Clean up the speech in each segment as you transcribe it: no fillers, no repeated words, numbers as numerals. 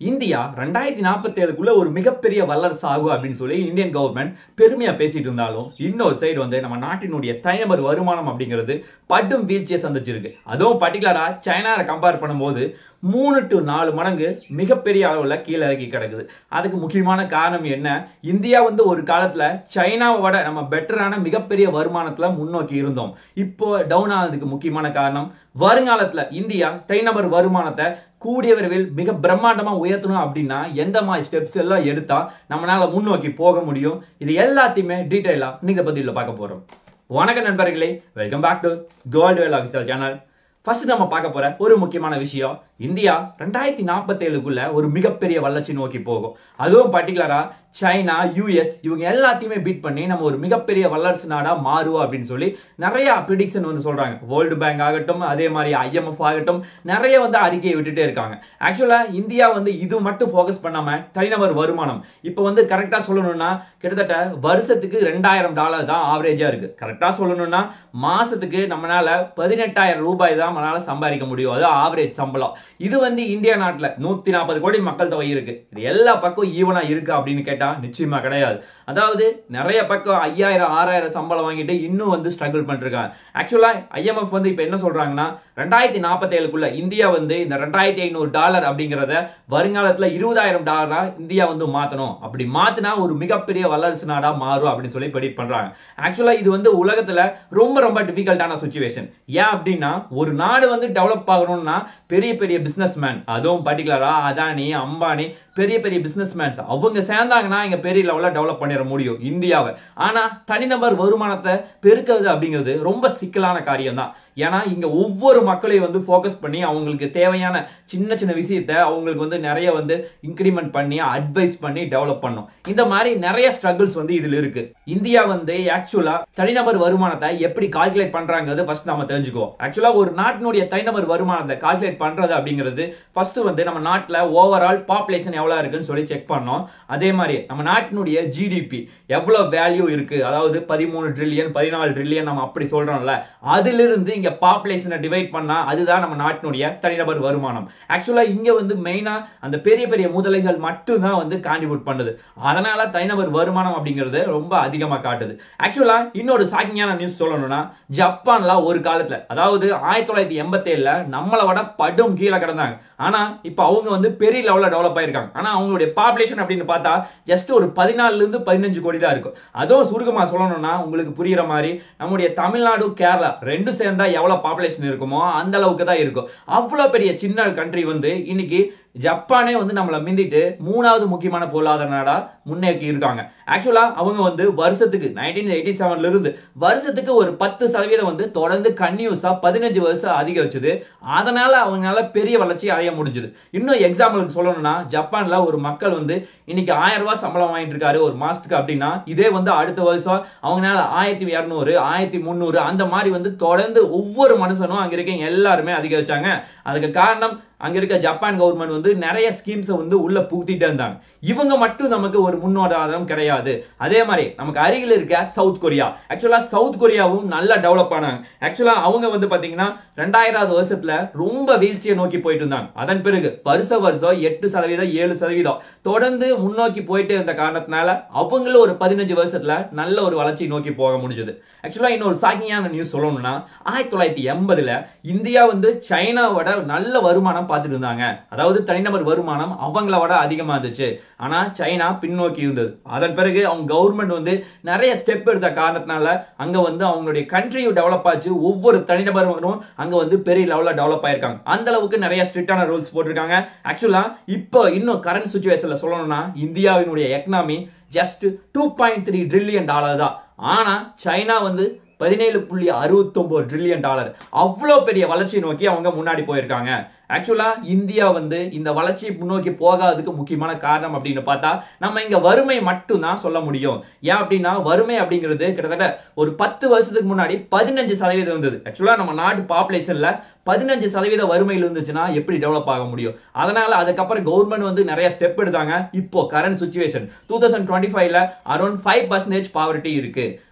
India 2047க்குள்ள ஒரு மிகப்பெரிய வல்லரசு ஆகும் அப்படின்னு சொல்லி இந்தியன் கவர்மெண்ட் பெருமையா பேசிட்டு இருந்தாலும் இன்னொரு சைடு வந்து நம்ம நாட்டினுடைய தனிநபர் வருமானம் அப்படிங்கிறது படும் வீழ்ச்சியை சந்திச்சிருக்கு. அதுவும் பர்டிகுலரா சைனாவை கம்பேர் பண்ணும்போது 3 to 4 மடங்கு மிகப்பெரிய அளவுல கீழே இறக்கி கிடக்குது. அதுக்கு முக்கியமான காரணம் என்ன? இந்தியா வந்து ஒரு காலத்துல சைனாவோட நம்ம பெட்டரான மிகப்பெரிய வருமானத்துல முன்னோக்கி இருந்தோம். இப்போ டவுன் ஆனதுக்கு முக்கியமான காரணம் வருங்காலத்துல இந்தியா தனிநபர் வருமானத்தை கூடிய விரைவில் மிக பிரம்மாண்டமா உயர்த்தணும் அப்படின்னா எந்த மாதிரி ஸ்டெப்ஸ் எல்லாம் எடுத்தா நம்மளால முன்னோக்கி போக முடியும், இது எல்லாத்தையுமே டீடைலா நீங்க பதில பார்க்க போறோம். வணக்கம் நண்பர்களே, welcome back to Goldwell official channel. First நம்ம பார்க்க போற ஒரு முக்கியமான விஷயம், இந்தியா 2047க்குள்ள ஒரு மிகப்பெரிய வளர்ச்சி நோக்கி போகும். அதுவும் பர்டிகுலரா சைனா, யூஎஸ் இவங்க எல்லாத்தையுமே பீட் பண்ணி நம்ம ஒரு மிகப்பெரிய வல்லரசு நாடா மாறுவோம் அப்படின்னு சொல்லி நிறைய ப்ரிடிக்ஷன் வந்து சொல்றாங்க. வேர்ல்டு பேங்க் ஆகட்டும், அதே மாதிரி IMF ஆகட்டும், நிறைய வந்து அறிக்கையை விட்டுட்டே இருக்காங்க. ஆக்சுவலா இந்தியா வந்து இது மட்டும் ஃபோக்கஸ் பண்ணாம தனிநபர் வருமானம் இப்போ வந்து கரெக்டா சொல்லணும்னா கிட்டத்தட்ட வருஷத்துக்கு $2000 தான் ஆவரேஜா இருக்கு. கரெக்டா சொல்லணும்னா மாசத்துக்கு நம்மளால 18,000 ரூபாய் தான் நம்மளால சம்பாதிக்க முடியும். அது ஆவரேஜ் சம்பளம். இது வந்து இந்தியா நாட்டுல 140 கோடி மக்கள் தொகை இருக்கு. இது எல்லா பக்கம் ஈவனா இருக்கு அப்படின்னு கேட்டா நிச்சயமா கிடையாது. அதாவது நிறைய பக்கம் 5000 6000 சம்பளம் வாங்கிட்டு இன்னும் வந்து ஸ்ட்ரகிள் பண்ணிட்டு இருக்காங்க. ஆக்சுவலா IMF வந்து இப்ப என்ன சொல்றாங்கன்னா 2047க்குள்ள இந்தியா வந்து இந்த $2500 அப்படிங்கறத வருங்காலத்துல $20,000 இந்தியா வந்து மாத்தணும். அப்படி மாத்தினா ஒரு மிகப்பெரிய வல்லரசு நாடா மாறும் அப்படின்னு சொல்லி ப்ரெடிக்ட் பண்றாங்க. ஆக்சுவலா இது வந்து உலகத்துல ரொம்ப ரொம்ப டிஃபிகல்ட்டான சிச்சுவேஷன். ஏன் அப்படின்னா ஒரு நாடு வந்து டெவலப் ஆகணும்னா பெரிய பெரிய பிசினஸ் மேன், அதுவும் பர்டிகுலரா அதானி, அம்பானி, பெரிய பெரிய பிசினஸ் மேன்ஸ் அவங்க சேர்ந்தாங்கன்னா இங்க பெரிய லெவல்ல டெவலப் பண்ணிட முடியும் இந்தியாவை. ஆனா தனிநபர் வருமானத்தை பெருக்கிறது அப்படிங்கிறது ரொம்ப சிக்கலான காரியம் தான். ஏன்னா இங்க ஒவ்வொரு மக்களையும் வந்து ஃபோக்கஸ் பண்ணி அவங்களுக்கு தேவையான சின்ன சின்ன விஷயத்தை அவங்களுக்கு வந்து நிறைய வந்து இன்கிரிமெண்ட் பண்ணி அட்வைஸ் பண்ணி டெவலப் பண்ணும். இந்த மாதிரி நிறைய ஸ்ட்ரகிள்ஸ் வந்து இதுல இருக்கு. இந்தியா வந்து ஆக்சுவலா தனிநபர் வருமானத்தை எப்படி கால்குலேட் பண்றாங்கிறது ஃபர்ஸ்ட் நம்ம தெரிஞ்சுக்குவோம். ஆக்சுவலா ஒரு நாட்டினுடைய தனிநபர் வருமானத்தை கால்குலேட் பண்றது அப்படிங்கிறது ஃபர்ஸ்ட் வந்து நம்ம நாட்டுல ஓவரால் பாப்புலேஷன் எவ்வளவு இருக்குன்னு சொல்லி செக் பண்ணோம். அதே மாதிரி நம்ம நாட்டினுடைய ஜிடிபி எவ்வளவு வேல்யூ இருக்கு, அதாவது 13 ட்ரில்லியன் 14 ட்ரில்லியன் நம்ம அப்படி சொல்றோம்ல, அதிலிருந்து இங்க பாப்புலேஷனை டிவைட் பண்ணா அதுதான் நம்ம நாட்டினுடைய தனிநபர் வருமானம். ஆக்சுவலா இங்க வந்து மெயினா அந்த பெரிய பெரிய முதலைகள் மட்டும் தான் வந்து கான்ட்ரிபியூட் பண்ணுது. அதனால தனிநபர் வருமானம் அப்படிங்கிறது ரொம்ப அதிகமா காட்டுது. ஆக்சுவலா இன்னொரு ஷாக்கிங்கான நியூஸ் சொல்லணும்னா ஜப்பான்ல ஒரு காலத்துல, அதாவது 1987ல நம்மளை விட படும் கீழே கிடந்தாங்க. ஆனா இப்ப அவங்க வந்து பெரிய லெவல்ல டெவலப் ஆயிருக்காங்க. ஆனா அவங்களுடைய பாப்புலேஷன் அப்படின்னு பார்த்தா ஜஸ்ட் ஒரு 14 இருந்து 15 கோடி தான் இருக்கும். அதுவும் சுருக்கமா சொல்லணும்னா உங்களுக்கு புரியுற மாதிரி நம்முடைய தமிழ்நாடு, கேரளா ரெண்டு சேர்ந்தா எவ்வளவு பாப்புலேஷன் இருக்குமோ அந்த அளவுக்கு தான் இருக்கும். அவ்வளவு பெரிய சின்ன கண்ட்ரி வந்து இன்னைக்கு ஜப்பானே வந்து நம்மளை மிந்திட்டு 3வது முக்கியமான பொருளாதார நாடா முன்னேறி இருக்காங்க. ஆக்சுவலா அவங்க வந்து வருஷத்துக்கு 1987ல இருந்து வருஷத்துக்கு ஒரு 10% வந்து தொடர்ந்து கன்னியூஸா 15 வருஷம் அதிகரிச்சது. அதனால அவங்களால பெரிய வளர்ச்சி அடைய முடிஞ்சது. இன்னும் எக்ஸாம்பிளுக்கு சொல்லணும்னா ஜப்பான்ல ஒரு மக்கள் வந்து இன்னைக்கு 1000 ரூபாய் சம்பளம் வாங்கிட்டு இருக்காரு ஒரு மாசத்துக்கு அப்படின்னா இதே வந்து அடுத்த வருஷம் அவங்களால 1200 1300 அந்த மாதிரி வந்து தொடர்ந்து ஒவ்வொரு மனுஷனும் அங்க இருக்க எல்லாருமே அதிகரிச்சாங்க. அதுக்கு காரணம் அங்க இருக்க ஜப்பான் கவர்மெண்ட் வந்து நிறைய ஸ்கீம்ஸ் வந்து உள்ள புகுத்திட்டே இருந்தாங்க. இவங்க மட்டும் நமக்கு ஒரு முன்னோடாதாரம் கிடையாது. அதே மாதிரி நமக்கு அருகில் இருக்க சவுத் கொரியா, ஆக்சுவலா சவுத் கொரியாவும் நல்லா டெவலப் ஆனாங்க. ஆக்சுவலா அவங்க வந்து பாத்தீங்கன்னா 2000வது வருஷத்துல ரொம்ப வீழ்ச்சியை நோக்கி போயிட்டு இருந்தாங்க. அதன் பிறகு வருஷம் 8% 7% தொடர்ந்து முன்னோக்கி போயிட்டே இருந்த காரணத்தினால அவங்களும் ஒரு 15 வருஷத்துல நல்ல ஒரு வளர்ச்சி நோக்கி போக முடிஞ்சது. ஆக்சுவலா இன்னொரு ஷாக்கிங்கான நியூஸ் சொல்லணும்னா 1980ல இந்தியா வந்து சைனாவோட நல்ல வருமானம் பார்த்துட்டு இருந்தாங்க. அதாவது தனிநபர் வருமானம் அவங்கள விட அதிகமா இருந்துச்சு. ஆனா சைனா பின்னோக்கி இருந்தது. அதன் பிறகு அவங்க கவர்மெண்ட் வந்து நிறைய ஸ்டெப் எடுத்த காரணத்தினால அங்க வந்து அவங்களுடைய கண்ட்ரியும் டெவலப் ஆச்சு. ஒவ்வொரு தனிநபரும் அங்க வந்து பெரிய லெவல்ல டெவலப் ஆயிருக்காங்க. அந்த அளவுக்கு நிறைய ஸ்ட்ரிக்டான ரூல்ஸ் போட்டிருக்காங்க. ஆக்சுவலா இப்போ இன்னும் கரண்ட் சிச்சுவேஷன்ல சொல்லணும்னா இந்தியாவினுடைய எக்கனாமி ஜஸ்ட் $2.3 ட்ரில்லியன் தான். ஆனா சைனா வந்து $17.69 ட்ரில்லியன். அவ்வளோ பெரிய வளர்ச்சி நோக்கி அவங்க முன்னாடி போயிருக்காங்க. ஆக்சுவலா இந்தியா வந்து இந்த வளர்ச்சி முன்னோக்கி போகாததுக்கு முக்கியமான காரணம் அப்படின்னு பார்த்தா நம்ம இங்க வறுமை மட்டும் தான் சொல்ல முடியும். ஏன் அப்படின்னா வறுமை அப்படிங்கிறது கிட்டத்தட்ட ஒரு 10 வருஷத்துக்கு முன்னாடி 15% இருந்தது. ஆக்சுவலா நம்ம நாட்டு பாப்புலேஷன்ல 15% வறுமையில் இருந்துச்சுன்னா எப்படி டெவலப் ஆக முடியும்? அதனால அதுக்கப்புறம் கவர்மெண்ட் வந்து நிறைய ஸ்டெப் எடுத்தாங்க. இப்போ கரண்ட் சிச்சுவேஷன் 2025ல அரௌண்ட் 5% பாவர்ட்டி இருக்கு.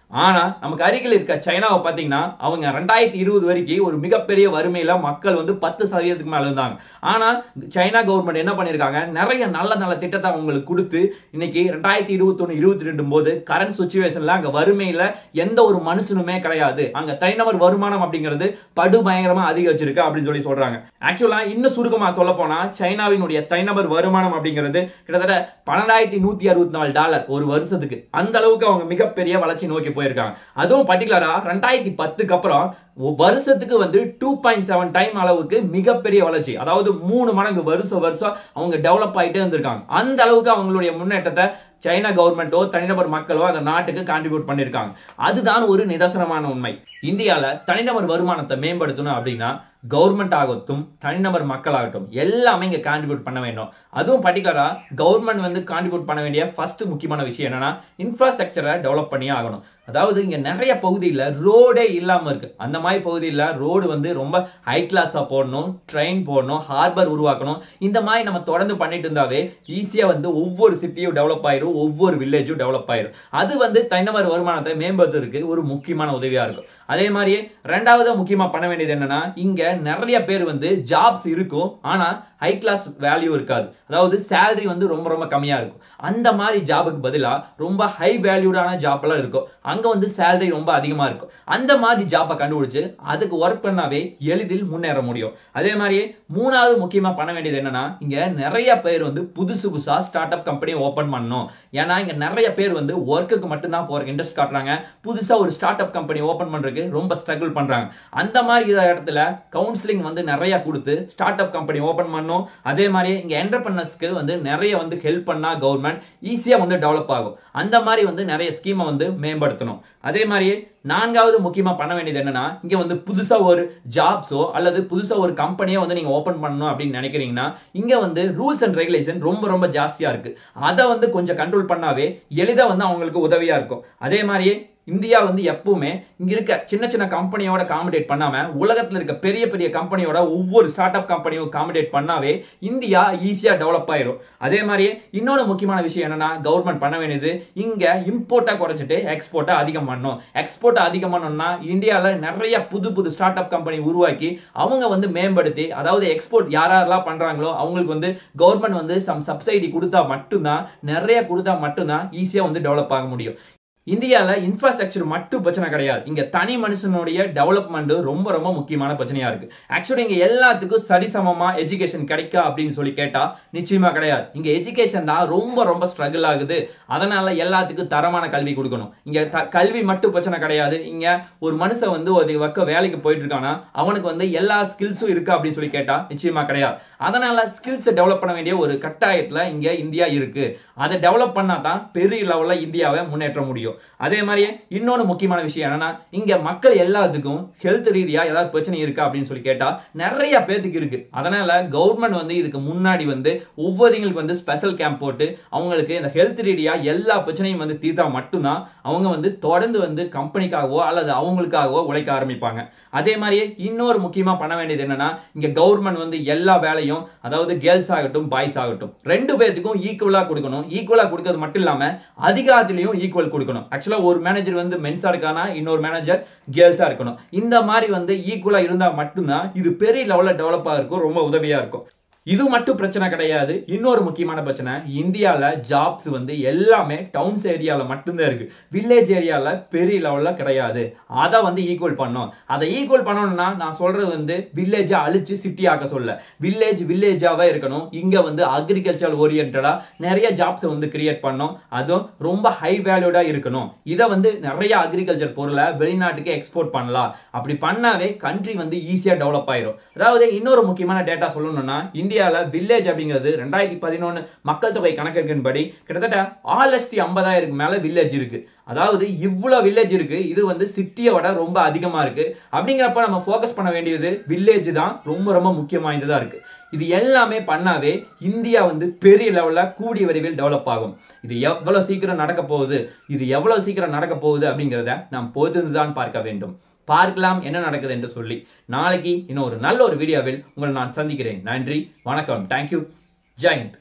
ஆனா நமக்கு அருகில் இருக்க சைனாவை பாத்தீங்கன்னா அவங்க 2020 வரைக்கும் ஒரு மிகப்பெரிய வறுமையில மக்கள் வந்து 10% மேல இருந்தாங்க. ஆனா சைனா கவர்மெண்ட் என்ன பண்ணிருக்காங்க, நிறைய நல்ல நல்ல திட்டத்தை அவங்களுக்கு கொடுத்து இன்னைக்கு 2021-22 போது கரண்ட் சிச்சுவேஷன்ல அங்க வறுமையில எந்த ஒரு மனுஷனுமே கிடையாது. அங்க தனிநபர் வருமானம் அப்படிங்கிறது படுபயங்கரமா அதிகரிச்சிருக்கு அப்படின்னு சொல்றாங்க. ஆக்சுவலா இன்னும் சுருக்கமா சொல்ல போனா சைனாவினுடைய தனிநபர் வருமானம் அப்படிங்கிறது கிட்டத்தட்ட $12,164 ஒரு வருஷத்துக்கு. அந்த அளவுக்கு அவங்க மிகப்பெரிய வளர்ச்சி நோக்கி போயிருக்காங்க. அதுவும் பர்டிகுலரா 2010க்கு அப்புறம் வருஷத்துக்கு வந்து 2.7 டைம் அளவுக்கு மிகப்பெரிய வளர்ச்சி, அதாவது 3 மடங்கு வருஷம் அவங்க டெவலப் ஆயிட்டே இருந்திருக்காங்க. அந்த அளவுக்கு அவங்களுடைய முன்னேற்றத்தை சைனா கவர்மெண்டோ தனிநபர் மக்களோ அந்த நாட்டுக்கு கான்ட்ரிபியூட் பண்ணிருக்காங்க. அதுதான் ஒரு நிதர்சனமான உண்மை. இந்தியால தனிநபர் வருமானத்தை மேம்படுத்தணும் அப்படின்னா கவர்மெண்ட் ஆகட்டும் தனிநபர் மக்கள் ஆகட்டும் எல்லாமே இங்க கான்ட்ரிபியூட் பண்ண வேண்டும். அதுவும் பர்டிகுலரா கவர்மெண்ட் வந்து கான்ட்ரிபியூட் பண்ண வேண்டிய ஃபர்ஸ்ட் முக்கியமான விஷயம் என்னன்னா இன்ஃப்ராஸ்ட்ரக்சரை டெவலப் பண்ணியே ஆகணும். அதாவது இங்க நிறைய பகுதியில் ரோடே இல்லாம இருக்கு. அந்த மாதிரி பகுதியில் ரோடு வந்து ரொம்ப ஹை கிளாஸா போடணும், ட்ரெயின் போடணும், ஹார்பர் உருவாக்கணும். இந்த மாதிரி நம்ம தொடர்ந்து பண்ணிட்டு இருந்தாவே ஈஸியா வந்து ஒவ்வொரு சிட்டியும் டெவலப் ஆயிரும், ஒவ்வொரு வில்லேஜும் டெவலப் ஆயிரும். அது வந்து தனிநபர் வருமானத்தை மேம்படுத்துறதுக்கு ஒரு முக்கியமான உதவியா இருக்கும். அதே மாதிரியே ரெண்டாவது முக்கியமா பண்ண வேண்டியது என்னன்னா இங்க நிறைய பேர் வந்து ஜாப்ஸ் இருக்கும், ஆனா ஹை கிளாஸ் வேல்யூ இருக்காது. அதாவது சேலரி வந்து ரொம்ப ரொம்ப கம்மியா இருக்கும். அந்த மாதிரி ஜாபுக்கு பதிலா ரொம்ப ஹை வேல்யூடான ஜாப் எல்லாம் இருக்கும், அங்க வந்து சேலரி ரொம்ப அதிகமா இருக்கும். அந்த மாதிரி ஜாப்பை கண்டுபிடிச்சு அதுக்கு ஒர்க் பண்ணாவே எளிதில் முன்னேற முடியும். அதே மாதிரியே மூணாவது முக்கியமா பண்ண வேண்டியது என்னன்னா இங்க நிறைய பேர் வந்து புதுசா ஸ்டார்ட் அப் கம்பெனி ஓபன் பண்ணணும். ஏன்னா இங்க நிறைய பேர் வந்து ஒர்க்குக்கு மட்டும்தான் போறதுக்கு இன்ட்ரெஸ்ட் காட்டுறாங்க. புதுசா ஒரு ஸ்டார்ட் அப் கம்பெனி ஓபன் பண்றதுக்கு ரொம்ப ஸ்ட்ரகிள் பண்றாங்க. அந்த மாதிரி இடத்துல கவுன்சிலிங் வந்து நிறைய கொடுத்து ஸ்டார்ட் அப் கம்பெனி ஓபன் பண்ணணும். அதே மாதிரி இங்க என்டர்பிரனர்ஸ்க்கு வந்து நிறைய வந்து ஹெல்ப் பண்ணா கவர்மெண்ட் ஈஸியா வந்து டெவலப் ஆகும். அந்த மாதிரி வந்து நிறைய ஸ்கீமை வந்து மேம்படுத்தணும். அதே மாதிரியே நான்காவது முக்கியமா பண்ண வேண்டியது என்னன்னா இங்க வந்து புதுசா ஒரு ஜாப்ஸோ அல்லது புதுசா ஒரு கம்பெனியோ வந்து நீங்க ஓபன் பண்ணணும் அப்படின்னு நினைக்கிறீங்கன்னா இங்க வந்து ரூல்ஸ் அண்ட் ரெகுலேஷன் ரொம்ப ரொம்ப ஜாஸ்தியா இருக்கு. அதை வந்து கொஞ்சம் கண்ட்ரோல் பண்ணாவே எளிதா வந்து அவங்களுக்கு உதவியா இருக்கும். அதே மாதிரியே இந்தியா வந்து எப்பவுமே இங்க இருக்க சின்ன சின்ன கம்பெனியோட காம்படேட் பண்ணாம உலகத்துல இருக்க பெரிய பெரிய கம்பெனியோட ஒவ்வொரு ஸ்டார்ட் அப் கம்பெனியும் காம்படேட் பண்ணாவே இந்தியா ஈஸியா டெவலப் ஆயிரும். அதே மாதிரியே இன்னொரு முக்கியமான விஷயம் என்னன்னா கவர்மெண்ட் பண்ண வேண்டியது இங்க இம்போர்ட்டை குறைச்சிட்டு எக்ஸ்போர்ட்டை அதிகம் பண்ணணும். எக்ஸ்போர்ட்டை அதிகம் பண்ணணும்னா இந்தியால நிறைய புது ஸ்டார்ட் அப் கம்பெனி உருவாக்கி அவங்க வந்து மேம்படுத்தி, அதாவது எக்ஸ்போர்ட் யாரெல்லாம் பண்றாங்களோ அவங்களுக்கு வந்து கவர்மெண்ட் வந்து சப்சிடி கொடுத்தா மட்டும்தான் ஈஸியா வந்து டெவலப் ஆக முடியும். இந்தியால இன்ஃப்ராஸ்ட்ரக்சர் மட்டும் பிரச்சனை கிடையாது, இங்க தனி மனுஷனுடைய டெவலப்மெண்ட் ரொம்ப ரொம்ப முக்கியமான பிரச்சனையா இருக்கு. ஆக்சுவலி இங்க எல்லாத்துக்கும் சரிசமமா எஜுகேஷன் கிடைக்கா அப்படின்னு சொல்லி கேட்டா நிச்சயமா கிடையாது. இங்க எஜுகேஷன் தான் ரொம்ப ரொம்ப ஸ்ட்ரகிள் ஆகுது. அதனால எல்லாத்துக்கும் தரமான கல்வி கொடுக்கணும். இங்க கல்வி மட்டும் பிரச்சனை கிடையாது. இங்க ஒரு மனுஷன் வந்து ஒரு பக்கம் வேலைக்கு போயிட்டு இருக்கானா அவனுக்கு வந்து எல்லா ஸ்கில்ஸும் இருக்கா அப்படின்னு சொல்லி கேட்டா நிச்சயமா கிடையாது. அதனால ஸ்கில்ஸ் டெவலப் பண்ண வேண்டிய ஒரு கட்டாயத்துல இங்க இந்தியா இருக்கு. அதை டெவலப் பண்ணா தான் பெரிய லெவல்ல இந்தியாவை முன்னேற்ற முடியும். அதே மாதிரியே இன்னொரு முக்கியமான விஷயம் என்னன்னா இங்க மக்கள் எல்லாத்துக்கும் ஹெல்த் ரீதியா ஏதாவது பிரச்சனை இருக்கா அப்படின்னு சொல்லி கேட்டா நிறைய பேருக்கு இருக்கு. அதனால கவர்மெண்ட் வந்து இதுக்கு முன்னாடி வந்து ஒவ்வொருங்களுக்கு வந்து ஸ்பெஷல் கேம்ப் போட்டு அவங்களுக்கு இந்த ஹெல்த் ரீதியா எல்லா பிரச்சனையும் வந்து தீர்த்தா மட்டும்தான் அவங்க வந்து தொடர்ந்து வந்து கம்பெனிக்காகவோ அல்லது அவங்களுக்காகவோ உழைக்க ஆரம்பிப்பாங்க. அதே மாதிரியே இன்னொரு முக்கியமா பண்ண வேண்டியது என்னன்னா இங்க கவர்மெண்ட் வந்து எல்லா வேலையும், அதாவது கேர்ள்ஸ் ஆகட்டும் பாய்ஸ் ஆகட்டும், ரெண்டு பேருக்கும் ஈக்குவலா கொடுக்கணும். ஈக்குவலா கொடுக்கிறது மட்டும் இல்லாம அதிகாரத்திலையும் ஈக்குவல் கொடுக்கணும். ஆக்சுவலா ஒரு மேனேஜர் வந்து மென்ஸா இருக்கானா இன்னொரு மேனேஜர் கேர்ள்ஸா இருக்கணும். இந்த மாதிரி வந்து ஈக்குவலா இருந்தா மட்டும்தான் இது பெரிய லெவல்ல டெவலப் ஆகிறதுக்கு ரொம்ப உதவியா இருக்கும். இது மட்டும் பிரச்சனை கிடையாது. இன்னொரு முக்கியமான பிரச்சனை இந்தியால ஜாப்ஸ் வந்து எல்லாமே டவுன்ஸ் ஏரியால மட்டும்தான் இருக்கு. வில்லேஜ் ஏரியால பெரிய லெவல்ல கிடையாது. அதை வந்து ஈக்குவல் பண்ணணும். அதை ஈக்குவல் பண்ணணும்னா நான் சொல்றது வந்து வில்லேஜை அழிச்சு சிட்டி ஆக்க சொல்ல, வில்லேஜாவே இருக்கணும். இங்க வந்து அக்ரிகல்ச்சர் ஓரியன்டா நிறைய ஜாப்ஸ் வந்து கிரியேட் பண்ணணும். அதுவும் ரொம்ப ஹை வேல்யூடா இருக்கணும். இதை வந்து நிறைய அக்ரிகல்ச்சர் பொருளை வெளிநாட்டுக்கு எக்ஸ்போர்ட் பண்ணலாம். அப்படி பண்ணாவே கண்ட்ரி வந்து ஈஸியா டெவலப் ஆயிரும். அதாவது இன்னொரு முக்கியமான டேட்டா சொல்லணும்னா இந்தியால வில்லேஜ் அப்படிங்கிறது 2011 மக்கள் தொகை கணக்கெடுப்பின்படி கிட்டத்தட்ட 6,50,000 மேல வில்லேஜ் இருக்கு. அதாவது இவ்வளவு வில்லேஜ் இருக்கு. இது வந்து சிட்டியோட ரொம்ப அதிகமா இருக்கு. அப்படிங்கிறப்ப நம்ம ஃபோக்கஸ் பண்ண வேண்டியது வில்லேஜ் தான் ரொம்ப ரொம்ப முக்கியம் வாய்ந்ததா இருக்கு. இது எல்லாமே பண்ணாவே இந்தியா வந்து பெரிய லெவல்ல கூடிய விரைவில் டெவலப் ஆகும். இது எவ்வளவு சீக்கிரம் நடக்க போகுது அப்படிங்கிறத நாம் பொறுத்துதான் பார்க்க வேண்டும். பார்க்கலாம் என்ன நடக்குது என்று சொல்லி நாளைக்கு இன்னும் ஒரு நல்ல ஒரு வீடியோவில் உங்களை நான் சந்திக்கிறேன். நன்றி, வணக்கம், தேங்க்யூ, ஜெய் ஹிந்த்.